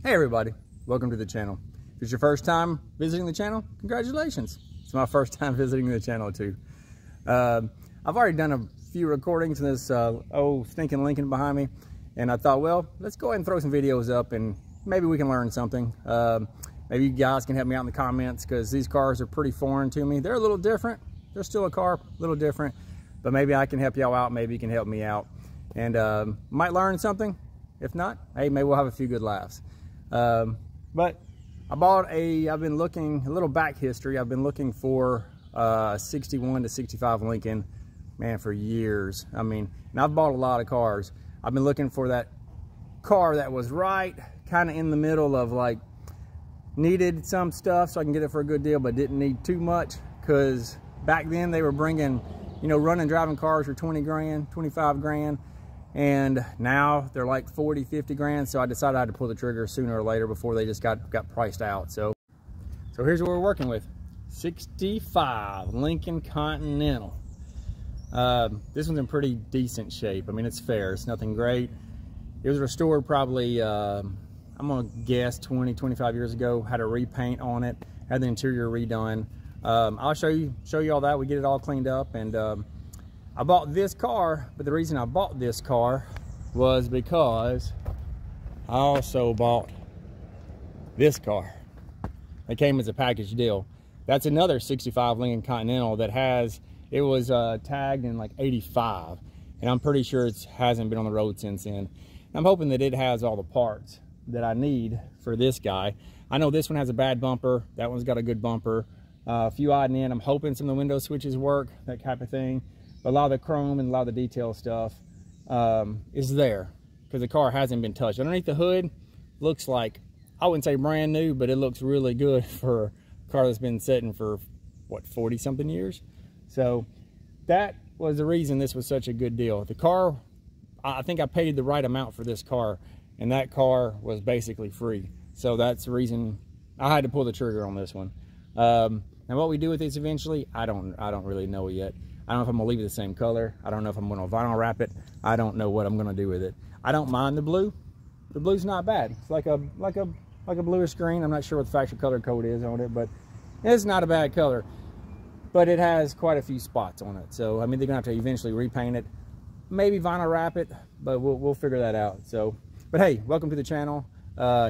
Hey everybody, welcome to the channel. If it's your first time visiting the channel, congratulations. It's my first time visiting the channel too. I've already done a few recordings in this old stinking Lincoln behind me, and I thought, well, let's go ahead and throw some videos up and maybe we can learn something. Maybe you guys can help me out in the comments because these cars are pretty foreign to me. They're a little different. They're still a car, a little different, but maybe I can help y'all out. Maybe you can help me out and might learn something. If not, hey, maybe we'll have a few good laughs. But I've been looking, a little back history, I've been looking for a 61 to 65 Lincoln, man, for years. I mean, and I've bought a lot of cars. I've been looking for that car that was right, kind of in the middle of like, needed some stuff so I can get it for a good deal, but didn't need too much, because back then they were bringing, you know, running driving cars for 20 grand, 25 grand. And now they're like 40, 50 grand. So I decided I had to pull the trigger sooner or later before they just got priced out. So here's what we're working with. 65 Lincoln Continental. This one's in pretty decent shape. I mean, it's fair. It's nothing great. It was restored probably, I'm gonna guess 20, 25 years ago. Had a repaint on it, had the interior redone. I'll show you all that. We get it all cleaned up, and I bought this car, but the reason I bought this car was because I also bought this car. It came as a package deal. That's another 65 Lincoln Continental that it was tagged in like 85, and I'm pretty sure it hasn't been on the road since then. I'm hoping that it has all the parts that I need for this guy. I know this one has a bad bumper. That one's got a good bumper. A few odd and end. I'm hoping some of the window switches work, that type of thing. But a lot of the chrome and a lot of the detail stuff is there because the car hasn't been touched. Underneath the hood, looks like, I wouldn't say brand new, but it looks really good for a car that's been sitting for, what, 40 something years. So that was the reason this was such a good deal. The car, I think I paid the right amount for this car, and that car was basically free. So that's the reason I had to pull the trigger on this one. Now what we do with this eventually, I don't really know yet. I don't know if I'm gonna leave it the same color. I don't know if I'm gonna vinyl wrap it. I don't know what I'm gonna do with it. I don't mind the blue. The blue's not bad. It's like a bluish green. I'm not sure what the factory color code is on it, but it's not a bad color. But it has quite a few spots on it. So I'm either gonna have to eventually repaint it, maybe vinyl wrap it, but we'll figure that out. So, but hey, welcome to the channel.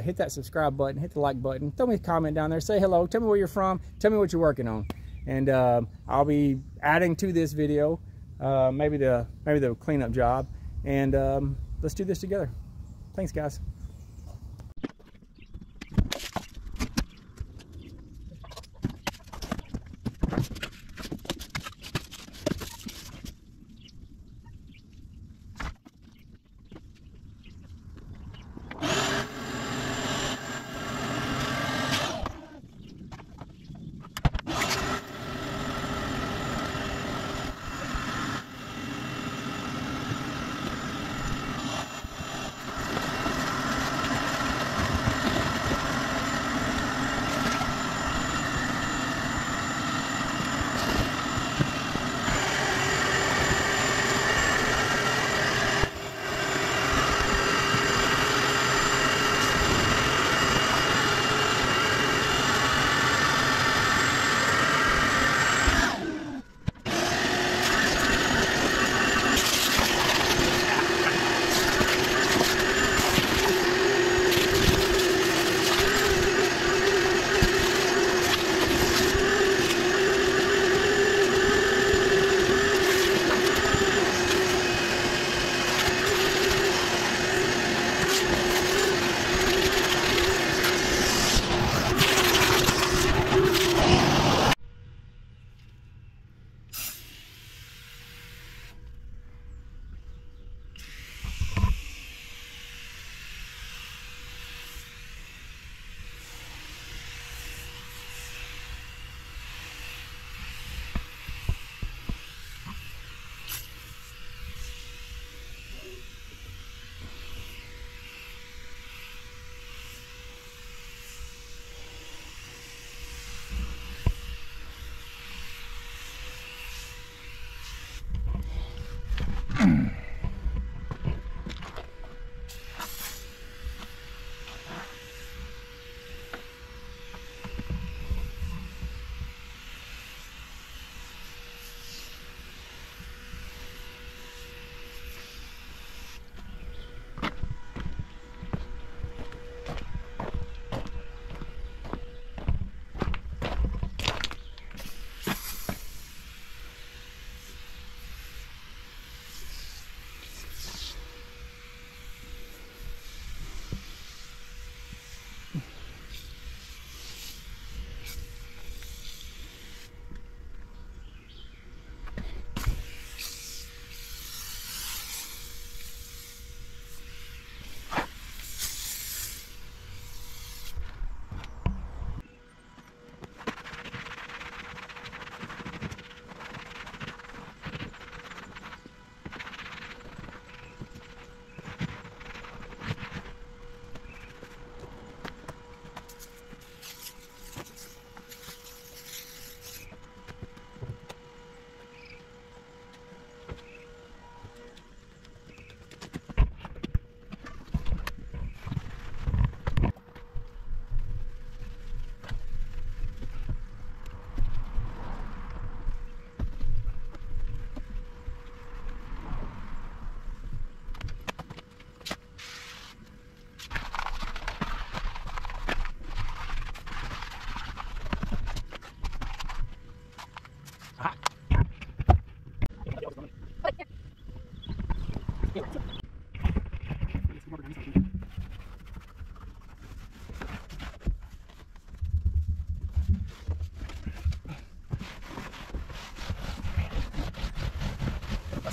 Hit that subscribe button, hit the like button, throw me a comment down there, say hello, tell me where you're from, tell me what you're working on. And I'll be adding to this video maybe the cleanup job, and let's do this together. Thanks, guys.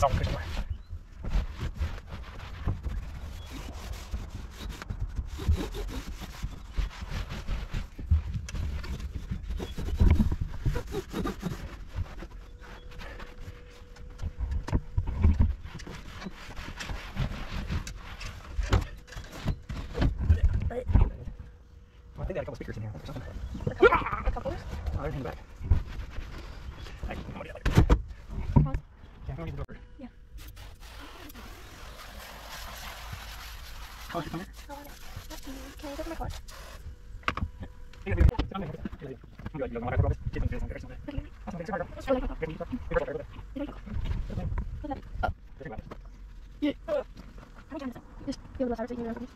soft cushion. I think they had a couple speakers in here, I think, or something. A couple? Oh, they're in the back. Hey, I'm gonna get it. Pause. Yeah, I'm gonna get the door. Yeah. Oh, you come here? I want it. Can I go for my car? Yeah. I'm trying to just feel the fire so you can go.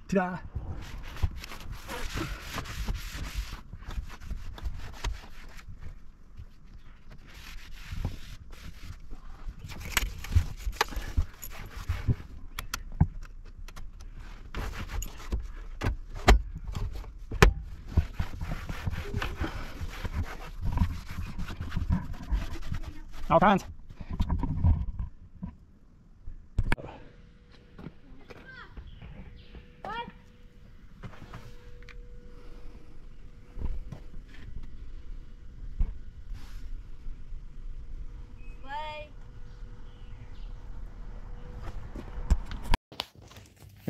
Ta-da! All kinds.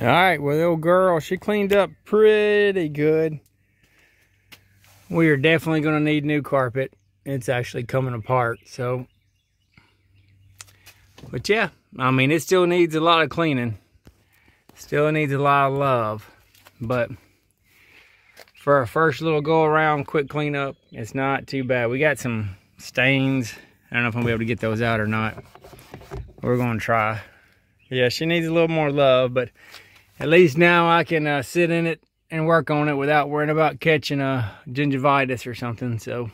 All right, well, the old girl, she cleaned up pretty good. We are definitely going to need new carpet. It's actually coming apart, so. But yeah, I mean, it still needs a lot of cleaning. Still needs a lot of love. But for our first little go around, quick cleanup, it's not too bad. We got some stains. I don't know if I'm going to be able to get those out or not. We're going to try. Yeah, she needs a little more love, but at least now I can sit in it and work on it without worrying about catching a gingivitis or something. So,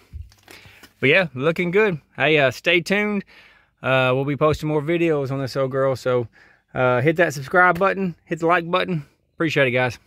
but yeah, looking good. Hey, stay tuned. We'll be posting more videos on this old girl, so hit that subscribe button, hit the like button. Appreciate it, guys.